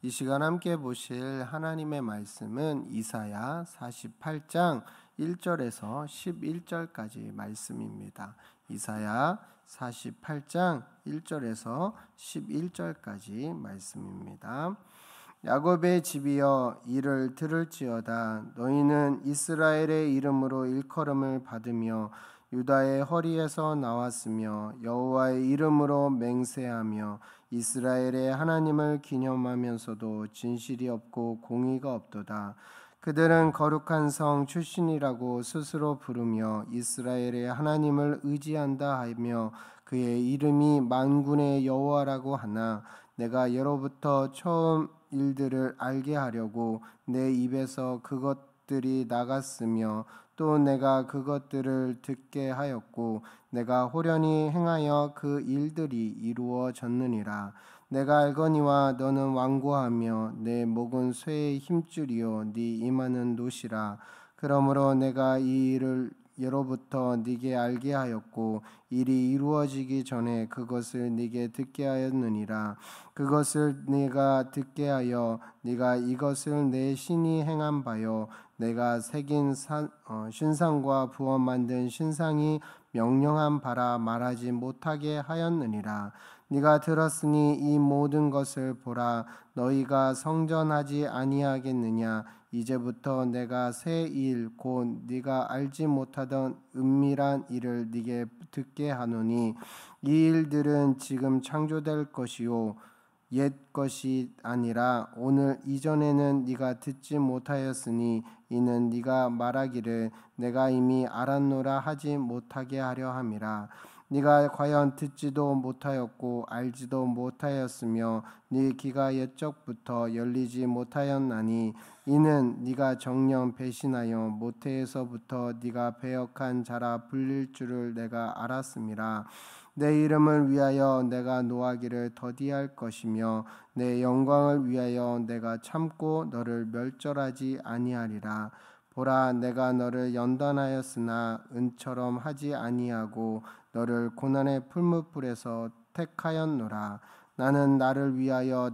이 시간 함께 보실 하나님의 말씀은 이사야 48장 1절에서 11절까지 말씀입니다. 이사야 48장 1절에서 11절까지 말씀입니다. 야곱의 집이여 이를 들을지어다. 너희는 이스라엘의 이름으로 일컬음을 받으며 유다의 허리에서 나왔으며 여호와의 이름으로 맹세하며 이스라엘의 하나님을 기념하면서도 진실이 없고 공의가 없도다. 그들은 거룩한 성 출신이라고 스스로 부르며 이스라엘의 하나님을 의지한다 하며 그의 이름이 만군의 여호와라고 하나 내가 예로부터 처음 일들을 알게 하려고 내 입에서 그것들이 나갔으며 또 내가 그것들을 듣게 하였고 내가 호련히 행하여 그 일들이 이루어졌느니라. 내가 알거니와 너는 완고하며 내 목은 쇠의 힘줄이요 네 이마는 노시라. 그러므로 내가 이 일을 예로부터 네게 알게 하였고 일이 이루어지기 전에 그것을 네게 듣게 하였느니라. 그것을 네가 듣게 하여 네가 이것을 내 신이 행한 바요 내가 새긴 신상과 부어 만든 신상이 명령한 바라 말하지 못하게 하였느니라. 네가 들었으니 이 모든 것을 보라. 너희가 성전하지 아니하겠느냐. 이제부터 내가 새 일 곧 네가 알지 못하던 은밀한 일을 네게 듣게 하노니 이 일들은 지금 창조될 것이요 옛 것이 아니라 오늘 이전에는 네가 듣지 못하였으니 이는 네가 말하기를 내가 이미 알았노라 하지 못하게 하려 함이라. 네가 과연 듣지도 못하였고 알지도 못하였으며 네 귀가 옛적부터 열리지 못하였나니 이는 네가 정녕 배신하여 모태에서부터 네가 배역한 자라 불릴 줄을 내가 알았음이라. 내 이름을 위하여 내가 노하기를 더디할 것이며 내 영광을 위하여 내가 참고 너를 멸절하지 아니하리라. 보라, 내가 너를 연단하였으나 은처럼 하지 아니하고 너를 고난의 풀무불에서 택하였노라. 나는 나를 위하여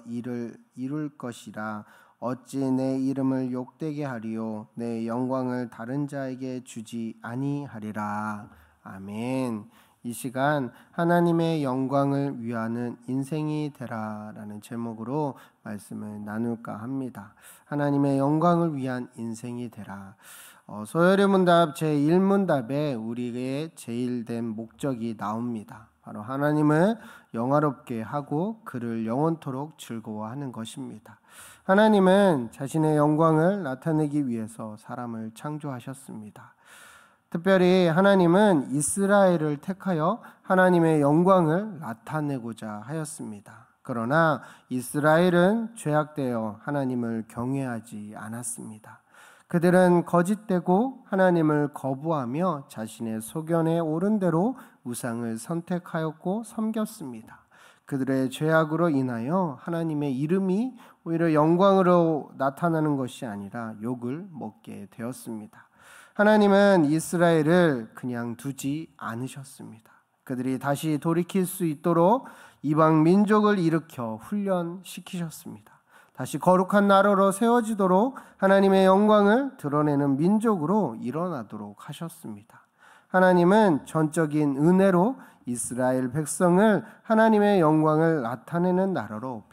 일을 이룰 것이라. 어찌 내 이름을 욕되게 하리요 내 영광을 다른 자에게 주지 아니하리라. 아멘. 이 시간 하나님의 영광을 위하는 인생이 되라라는 제목으로 말씀을 나눌까 합니다. 하나님의 영광을 위한 인생이 되라. 소열의 문답 제1문답에 우리의 제일된 목적이 나옵니다. 바로 하나님을 영화롭게 하고 그를 영원토록 즐거워하는 것입니다. 하나님은 자신의 영광을 나타내기 위해서 사람을 창조하셨습니다. 특별히 하나님은 이스라엘을 택하여 하나님의 영광을 나타내고자 하였습니다. 그러나 이스라엘은 죄악되어 하나님을 경외하지 않았습니다. 그들은 거짓되고 하나님을 거부하며 자신의 소견에 옳은 대로 우상을 선택하였고 섬겼습니다. 그들의 죄악으로 인하여 하나님의 이름이 오히려 영광으로 나타나는 것이 아니라 욕을 먹게 되었습니다. 하나님은 이스라엘을 그냥 두지 않으셨습니다. 그들이 다시 돌이킬 수 있도록 이방 민족을 일으켜 훈련시키셨습니다. 다시 거룩한 나라로 세워지도록 하나님의 영광을 드러내는 민족으로 일어나도록 하셨습니다. 하나님은 전적인 은혜로 이스라엘 백성을 하나님의 영광을 나타내는 나라로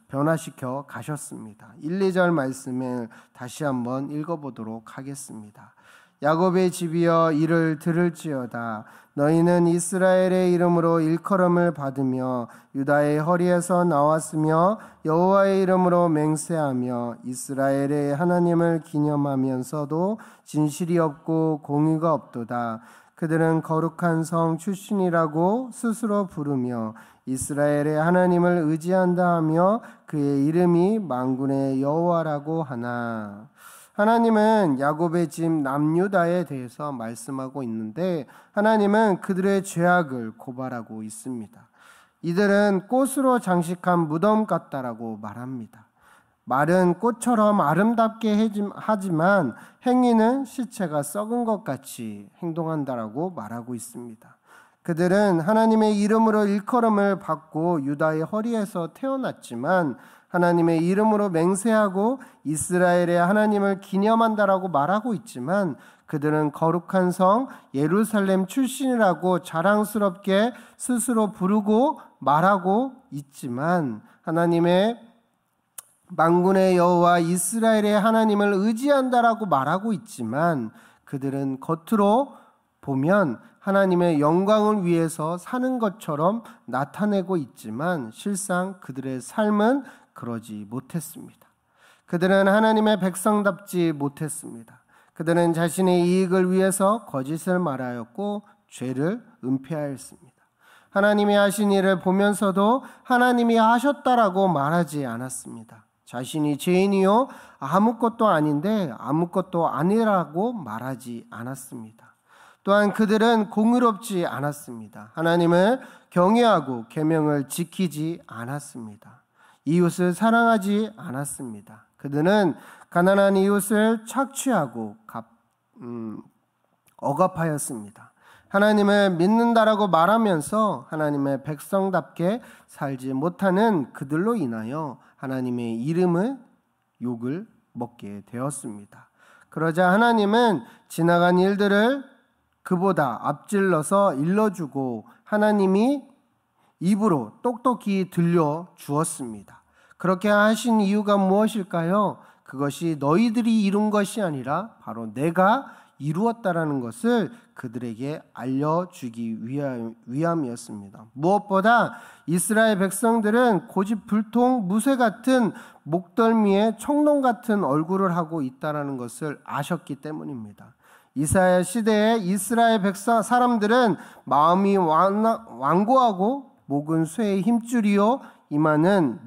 변화시켜 가셨습니다. 1, 2절 말씀을 다시 한번 읽어보도록 하겠습니다. 야곱의 집이여 이를 들을지어다. 너희는 이스라엘의 이름으로 일컬음을 받으며 유다의 허리에서 나왔으며 여호와의 이름으로 맹세하며 이스라엘의 하나님을 기념하면서도 진실이 없고 공의가 없도다. 그들은 거룩한 성 출신이라고 스스로 부르며 이스라엘의 하나님을 의지한다 하며 그의 이름이 만군의 여호와라고 하나. 하나님은 야곱의 집 남유다에 대해서 말씀하고 있는데 하나님은 그들의 죄악을 고발하고 있습니다. 이들은 꽃으로 장식한 무덤 같다라고 말합니다. 말은 꽃처럼 아름답게 하지만 행위는 시체가 썩은 것 같이 행동한다라고 말하고 있습니다. 그들은 하나님의 이름으로 일컬음을 받고 유다의 허리에서 태어났지만 하나님의 이름으로 맹세하고 이스라엘의 하나님을 기념한다라고 말하고 있지만 그들은 거룩한 성 예루살렘 출신이라고 자랑스럽게 스스로 부르고 말하고 있지만 하나님의 만군의 여호와 이스라엘의 하나님을 의지한다라고 말하고 있지만 그들은 겉으로 보면 하나님의 영광을 위해서 사는 것처럼 나타내고 있지만 실상 그들의 삶은 그러지 못했습니다. 그들은 하나님의 백성답지 못했습니다. 그들은 자신의 이익을 위해서 거짓을 말하였고 죄를 은폐하였습니다. 하나님이 하신 일을 보면서도 하나님이 하셨다라고 말하지 않았습니다. 자신이 죄인이요 아무것도 아닌데 아무것도 아니라고 말하지 않았습니다. 또한 그들은 공의롭지 않았습니다. 하나님을 경외하고 계명을 지키지 않았습니다. 이웃을 사랑하지 않았습니다. 그들은 가난한 이웃을 착취하고 억압하였습니다. 하나님을 믿는다라고 말하면서 하나님의 백성답게 살지 못하는 그들로 인하여 하나님의 이름을 욕을 먹게 되었습니다. 그러자 하나님은 지나간 일들을 그보다 앞질러서 일러주고 하나님이 입으로 똑똑히 들려주었습니다. 그렇게 하신 이유가 무엇일까요? 그것이 너희들이 이룬 것이 아니라 바로 내가 이루었다라는 것을 그들에게 알려주기 위함이었습니다. 무엇보다 이스라엘 백성들은 고집불통 무쇠 같은 목덜미에 청동 같은 얼굴을 하고 있다라는 것을 아셨기 때문입니다. 이사야 시대에 이스라엘 사람들은 마음이 완고하고 목은 쇠의 힘줄이요 이마는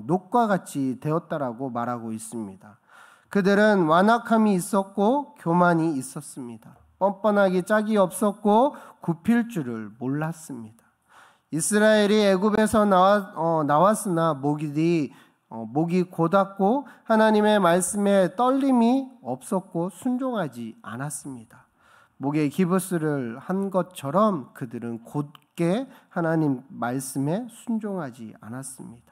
녹과 같이 되었다라고 말하고 있습니다. 그들은 완악함이 있었고 교만이 있었습니다. 뻔뻔하기 짝이 없었고 굽힐 줄을 몰랐습니다. 이스라엘이 애굽에서 나왔으나 목이 곧았고 하나님의 말씀에 떨림이 없었고 순종하지 않았습니다. 목에 기부스를 한 것처럼 그들은 곧게 하나님 말씀에 순종하지 않았습니다.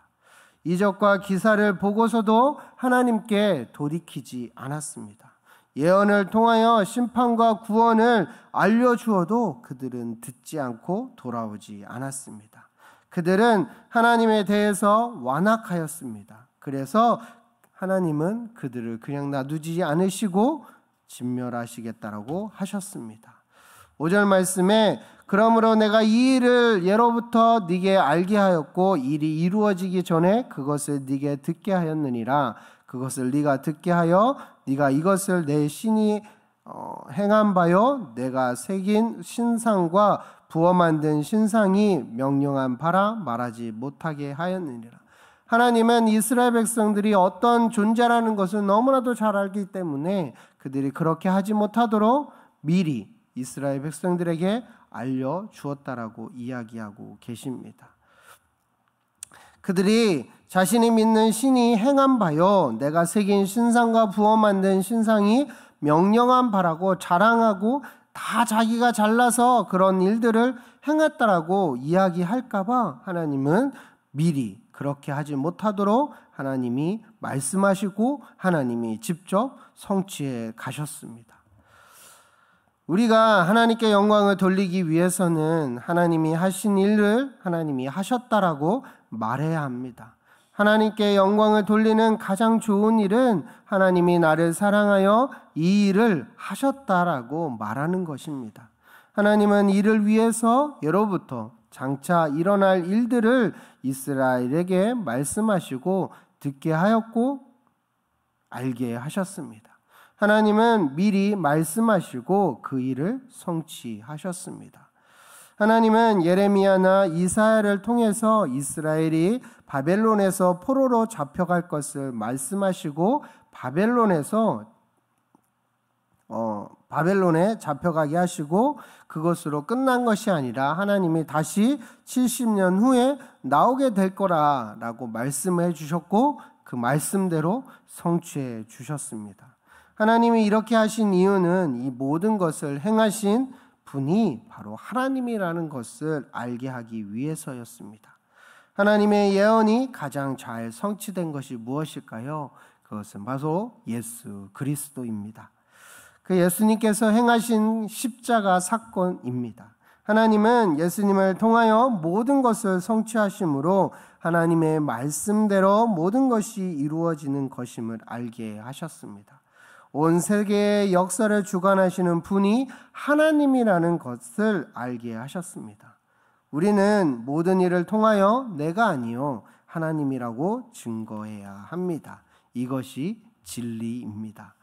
이적과 기사를 보고서도 하나님께 돌이키지 않았습니다. 예언을 통하여 심판과 구원을 알려주어도 그들은 듣지 않고 돌아오지 않았습니다. 그들은 하나님에 대해서 완악하였습니다. 그래서 하나님은 그들을 그냥 놔두지 않으시고 진멸하시겠다라고 하셨습니다. 5절 말씀에 그러므로 내가 이 일을 예로부터 네게 알게 하였고 일이 이루어지기 전에 그것을 네게 듣게 하였느니라. 그것을 네가 듣게 하여 네가 이것을 내 신이 행한 바요 내가 새긴 신상과 부어 만든 신상이 명령한 바라 말하지 못하게 하였느니라. 하나님은 이스라엘 백성들이 어떤 존재라는 것을 너무나도 잘 알기 때문에 그들이 그렇게 하지 못하도록 미리 이스라엘 백성들에게 알려주었다라고 이야기하고 계십니다. 그들이 자신이 믿는 신이 행한 바요 내가 새긴 신상과 부어 만든 신상이 명령한 바라고 자랑하고 다 자기가 잘나서 그런 일들을 행했다라고 이야기할까 봐 하나님은 미리 그렇게 하지 못하도록 하나님이 말씀하시고 하나님이 직접 성취해 가셨습니다. 우리가 하나님께 영광을 돌리기 위해서는 하나님이 하신 일을 하나님이 하셨다라고 말해야 합니다. 하나님께 영광을 돌리는 가장 좋은 일은 하나님이 나를 사랑하여 이 일을 하셨다라고 말하는 것입니다. 하나님은 이를 위해서 예로부터 장차 일어날 일들을 이스라엘에게 말씀하시고 듣게 하였고 알게 하셨습니다. 하나님은 미리 말씀하시고 그 일을 성취하셨습니다. 하나님은 예레미야나 이사야를 통해서 이스라엘이 바벨론에서 포로로 잡혀갈 것을 말씀하시고 바벨론에 잡혀가게 하시고 그것으로 끝난 것이 아니라 하나님이 다시 70년 후에 나오게 될 거라라고 말씀해 주셨고 그 말씀대로 성취해 주셨습니다. 하나님이 이렇게 하신 이유는 이 모든 것을 행하신 분이 바로 하나님이라는 것을 알게 하기 위해서였습니다. 하나님의 예언이 가장 잘 성취된 것이 무엇일까요? 그것은 바로 예수 그리스도입니다. 그 예수님께서 행하신 십자가 사건입니다. 하나님은 예수님을 통하여 모든 것을 성취하심으로 하나님의 말씀대로 모든 것이 이루어지는 것임을 알게 하셨습니다. 온 세계의 역사를 주관하시는 분이 하나님이라는 것을 알게 하셨습니다. 우리는 모든 일을 통하여 내가 아니요 하나님이라고 증거해야 합니다. 이것이 진리입니다.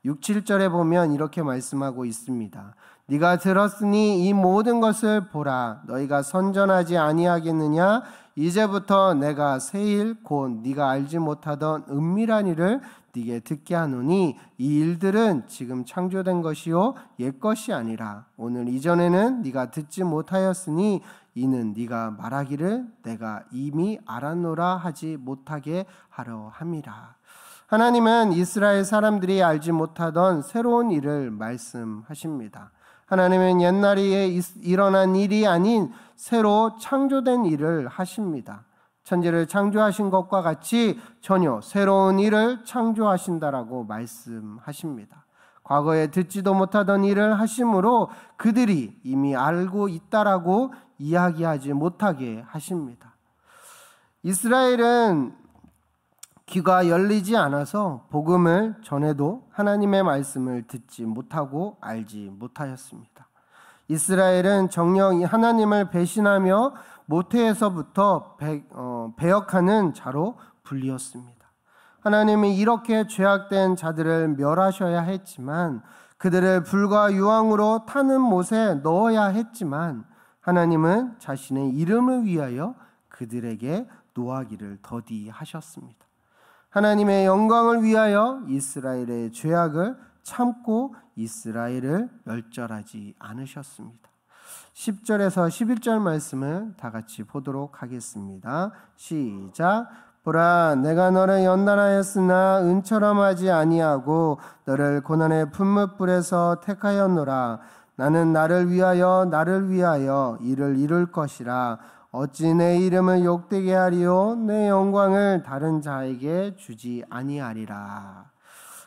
6, 7절에 보면 이렇게 말씀하고 있습니다. 네가 들었으니 이 모든 것을 보라. 너희가 선전하지 아니하겠느냐? 이제부터 내가 새 일 곧 네가 알지 못하던 은밀한 일을 네게 듣게 하노니 이 일들은 지금 창조된 것이요 옛 것이 아니라 오늘 이전에는 네가 듣지 못하였으니 이는 네가 말하기를 내가 이미 알았노라 하지 못하게 하려 함이라. 하나님은 이스라엘 사람들이 알지 못하던 새로운 일을 말씀하십니다. 하나님은 옛날에 일어난 일이 아닌 새로 창조된 일을 하십니다. 천지를 창조하신 것과 같이 전혀 새로운 일을 창조하신다라고 말씀하십니다. 과거에 듣지도 못하던 일을 하심으로 그들이 이미 알고 있다라고 이야기하지 못하게 하십니다. 이스라엘은 귀가 열리지 않아서 복음을 전해도 하나님의 말씀을 듣지 못하고 알지 못하였습니다. 이스라엘은 정녕 하나님을 배신하며 모태에서부터 배역하는 자로 불리었습니다. 하나님은 이렇게 죄악된 자들을 멸하셔야 했지만 그들을 불과 유황으로 타는 못에 넣어야 했지만 하나님은 자신의 이름을 위하여 그들에게 노하기를 더디하셨습니다. 하나님의 영광을 위하여 이스라엘의 죄악을 참고 이스라엘을 멸절하지 않으셨습니다. 10절에서 11절 말씀을 다 같이 보도록 하겠습니다. 시작. 보라, 내가 너를 연단하였으나 은처럼 하지 아니하고 너를 고난의 분뭇불에서 택하였노라. 나는 나를 위하여 이를 이룰 것이라. 어찌 내 이름을 욕되게 하리요 내 영광을 다른 자에게 주지 아니하리라.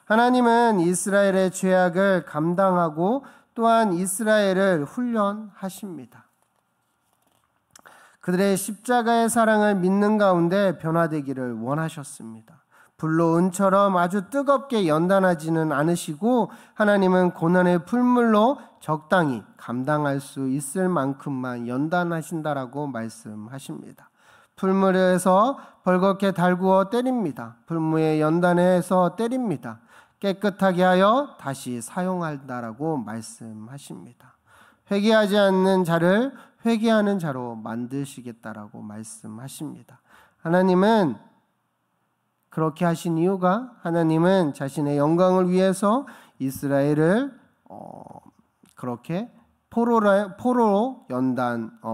하나님은 이스라엘의 죄악을 감당하고 또한 이스라엘을 훈련하십니다. 그들의 십자가의 사랑을 믿는 가운데 변화되기를 원하셨습니다. 불로 은처럼 아주 뜨겁게 연단하지는 않으시고 하나님은 고난의 풀물로 적당히 감당할 수 있을 만큼만 연단하신다라고 말씀하십니다. 풀물에서 벌겋게 달구어 때립니다. 불무에 연단해서 때립니다. 깨끗하게 하여 다시 사용한다라고 말씀하십니다. 회개하지 않는 자를 회개하는 자로 만드시겠다라고 말씀하십니다. 하나님은 그렇게 하신 이유가 하나님은 자신의 영광을 위해서 이스라엘을 그렇게 포로로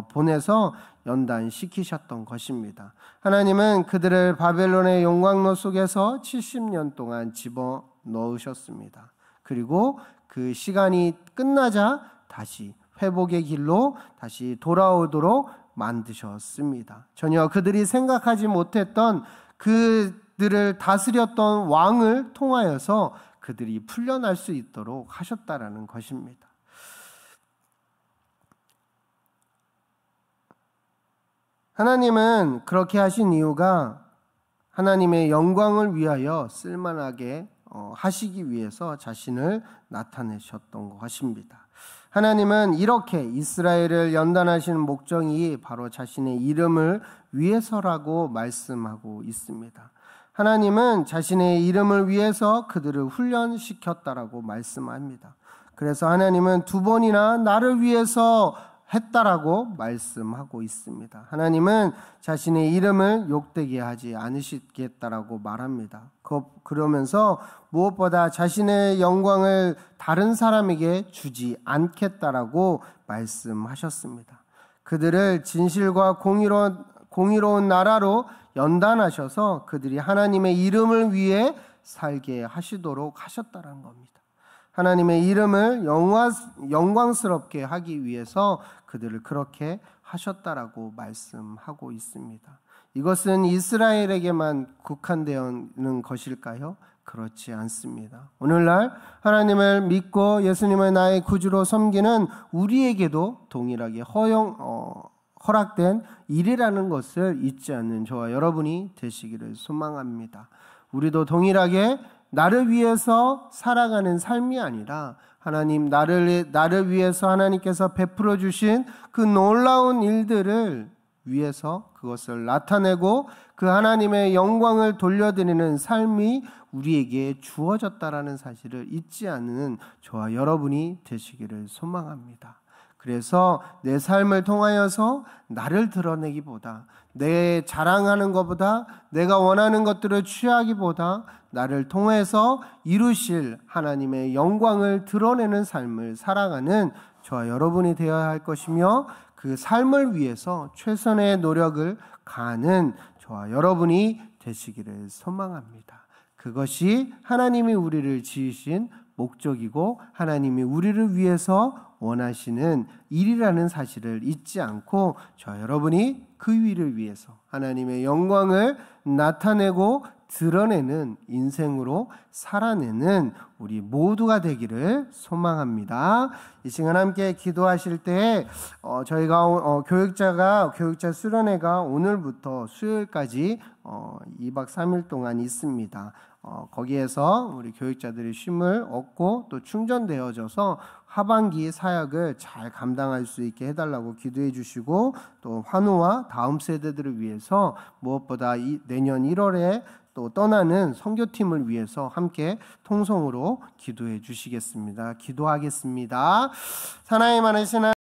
보내서 연단시키셨던 것입니다. 하나님은 그들을 바벨론의 용광로 속에서 70년 동안 집어넣으셨습니다. 그리고 그 시간이 끝나자 다시 회복의 길로 다시 돌아오도록 만드셨습니다. 전혀 그들이 생각하지 못했던 그들을 다스렸던 왕을 통하여서 그들이 풀려날 수 있도록 하셨다라는 것입니다. 하나님은 그렇게 하신 이유가 하나님의 영광을 위하여 쓸만하게 하시기 위해서 자신을 나타내셨던 것입니다. 하나님은 이렇게 이스라엘을 연단하시는 목적이 바로 자신의 이름을 위해서라고 말씀하고 있습니다. 하나님은 자신의 이름을 위해서 그들을 훈련시켰다라고 말씀합니다. 그래서 하나님은 2번이나 나를 위해서 했다라고 말씀하고 있습니다. 하나님은 자신의 이름을 욕되게 하지 않으시겠다라고 말합니다. 그러면서 무엇보다 자신의 영광을 다른 사람에게 주지 않겠다라고 말씀하셨습니다. 그들을 진실과 공의로운 나라로 연단하셔서 그들이 하나님의 이름을 위해 살게 하시도록 하셨다는 겁니다. 하나님의 이름을 영광스럽게 하기 위해서 그들을 그렇게 하셨다라고 말씀하고 있습니다. 이것은 이스라엘에게만 국한되어 있는 것일까요? 그렇지 않습니다. 오늘날 하나님을 믿고 예수님을 나의 구주로 섬기는 우리에게도 동일하게 허락된 일이라는 것을 잊지 않는 저와 여러분이 되시기를 소망합니다. 우리도 동일하게 나를 위해서 살아가는 삶이 아니라 하나님 나를 위해서 하나님께서 베풀어 주신 그 놀라운 일들을 위해서 그것을 나타내고 그 하나님의 영광을 돌려드리는 삶이 우리에게 주어졌다라는 사실을 잊지 않는 저와 여러분이 되시기를 소망합니다. 그래서 내 삶을 통하여서 나를 드러내기보다, 내 자랑하는 것보다, 내가 원하는 것들을 취하기보다 나를 통해서 이루실 하나님의 영광을 드러내는 삶을 살아가는 저와 여러분이 되어야 할 것이며, 그 삶을 위해서 최선의 노력을 가하는 저와 여러분이 되시기를 소망합니다. 그것이 하나님이 우리를 지으신 목적이고 하나님이 우리를 위해서 원하시는 일이라는 사실을 잊지 않고 저와 여러분이 그 일을 위해서 하나님의 영광을 나타내고 드러내는 인생으로 살아내는 우리 모두가 되기를 소망합니다. 이 시간 함께 기도하실 때 저희가 교육자 수련회가 오늘부터 수요일까지 2박 3일 동안 있습니다. 거기에서 우리 교육자들이 쉼을 얻고 또 충전되어져서 하반기 사역을 잘 감당할 수 있게 해달라고 기도해 주시고, 또 환우와 다음 세대들을 위해서 무엇보다 내년 1월에 또 떠나는 선교팀을 위해서 함께 통성으로 기도해 주시겠습니다. 기도하겠습니다. 사랑이 많으신